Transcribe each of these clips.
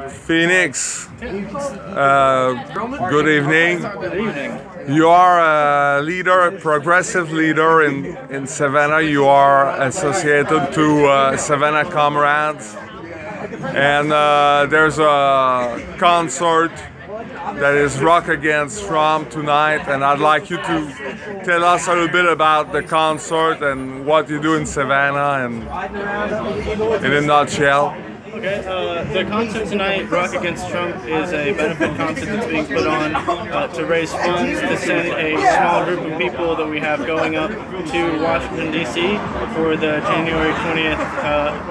Phoenix, good evening. Good evening. You are a leader, a progressive leader in Savannah. You are associated to Savannah Comrades. And there's a concert that is Rock Against Trump tonight. And I'd like you to tell us a little bit about the concert and what you do in Savannah and in a nutshell. Okay, the concert tonight, Rock Against Trump, is a benefit concert that's being put on to raise funds to send a small group of people that we have going up to Washington, D.C. for the January 20th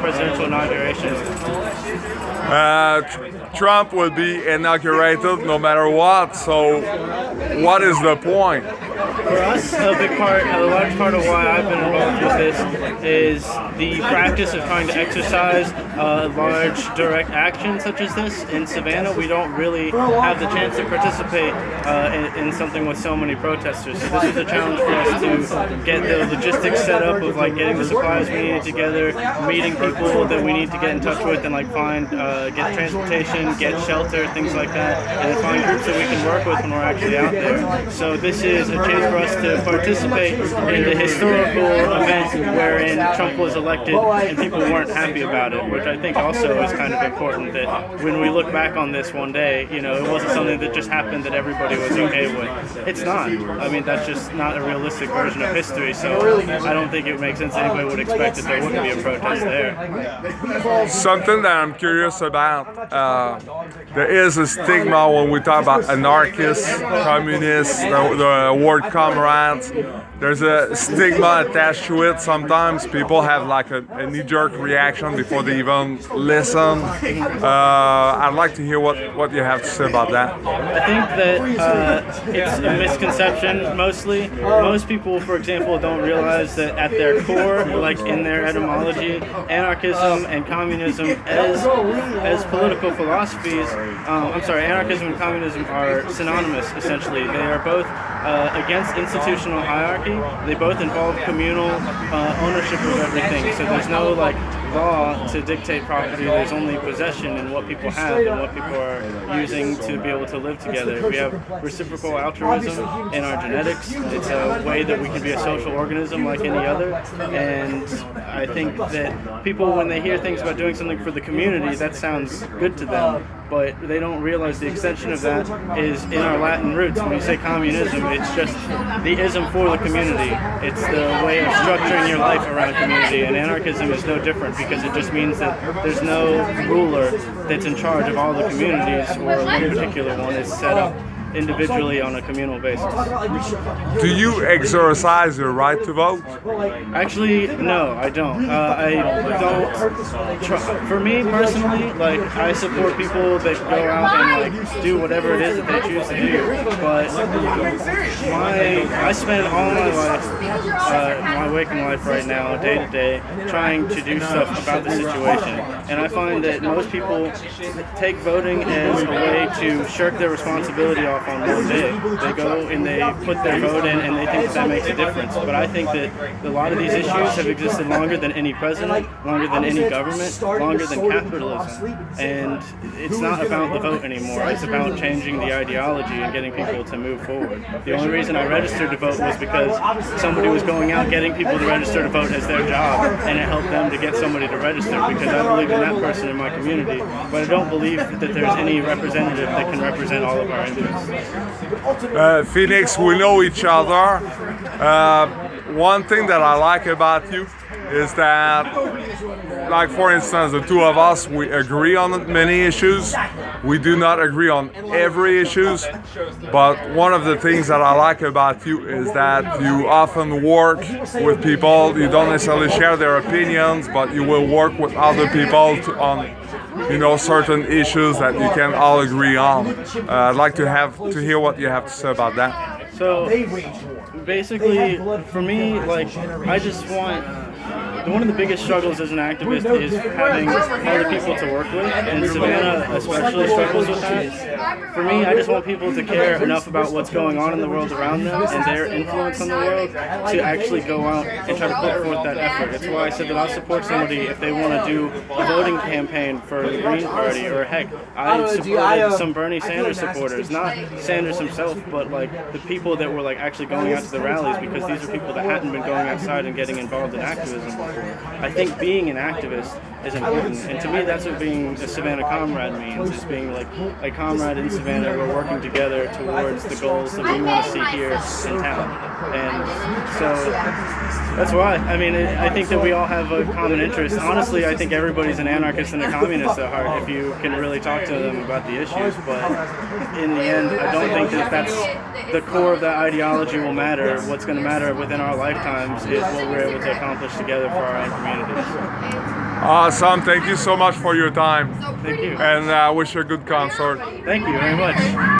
presidential inauguration. Trump will be inaugurated no matter what, so what is the point? For us, a large part of why I've been involved with this is the practice of trying to exercise large direct action such as this. In Savannah, we don't really have the chance to participate in something with so many protesters. So this is a challenge for us to get the logistics set up of like getting the supplies we need together, meeting people that we need to get in touch with and like find, get transportation, get shelter, things like that, and find groups that we can work with when we're actually out there. So this is a chance for us to participate in the historical event wherein Trump was elected and people weren't happy about it, which I think also is kind of important that when we look back on this one day, you know, it wasn't something that just happened that everybody was okay with. It's not. I mean, that's just not a realistic version of history, so I don't think it would make sense anybody would expect that there wouldn't be a protest there. Something that I'm curious about, there is a stigma when we talk about anarchists, communists, the word comrades. There's a stigma attached to it. Sometimes people have like a knee-jerk reaction before they even listen. I'd like to hear what you have to say about that. I think that it's a misconception mostly. Most people, for example, don't realize that at their core, like in their etymology, anarchism and communism as political philosophies, anarchism and communism are synonymous essentially. They are both against institutional hierarchy. They both involve communal ownership of everything. So there's no like law to dictate property. There's only possession in what people have and what people are using to be able to live together. We have reciprocal altruism in our genetics. It's a way that we can be a social organism like any other. And I think that people, when they hear things about doing something for the community, that sounds good to them. But they don't realize the extension of that is in our Latin roots. When you say communism, it's just the ism for the community. It's the way of structuring your life around community. And anarchism is no different because it just means that there's no ruler that's in charge of all the communities, or one particular one is set up individually on a communal basis. Do you exercise your right to vote? Actually, no, I don't. For me personally, like I support people that go out and like do whatever it is that they choose to do. But I spend all my life, my waking life right now, day to day, trying to do stuff about the situation. And I find that most people take voting as a way to shirk their responsibility off on one day. They go and they put their vote in and they think that makes a difference. But I think that a lot of these issues have existed longer than any president, longer than any government, longer than capitalism. And it's not about the vote anymore. It's about changing the ideology and getting people to move forward. The only reason I registered to vote was because somebody was going out getting people to register to vote as their job, and it helped them to get somebody to register because I believe in that person in my community. But I don't believe that there's any representative that can represent all of our interests. Phoenix, we know each other. One thing that I like about you is that, like for instance, the two of us, we agree on many issues. We do not agree on every issues, but one of the things that I like about you is that you often work with people. You don't necessarily share their opinions, but you will work with other people on certain issues that you can all agree on. I'd like to hear what you have to say about that. So basically, for me, like I just want one of the biggest struggles as an activist is having other people to work with, and Savannah especially struggles with that. For me, I just want people to care enough about what's going on in the world around them and their influence on the world to actually go out and try to put forth that effort. It's why I said that I'll support somebody if they want to do a voting campaign for the Green Party, or heck, I supported some Bernie Sanders supporters, not Sanders himself, but like the people that were like actually going out to the rallies, because these are people that hadn't been going outside and getting involved in activism before. I think being an activist is important, and to me that's what being a Savannah Comrade means, is being like a comrade in Savannah. We're working together towards the goals that we want to see here in town, and so that's why. I mean, I think that we all have a common interest. Honestly, I think everybody's an anarchist and a communist at heart if you can really talk to them about the issues, but in the end, I don't think that that's the core of that ideology will matter. What's going to matter within our lifetimes is what we're able to accomplish together for our own communities. Awesome. Thank you so much for your time. Thank you. And I wish you a good concert. Thank you very much.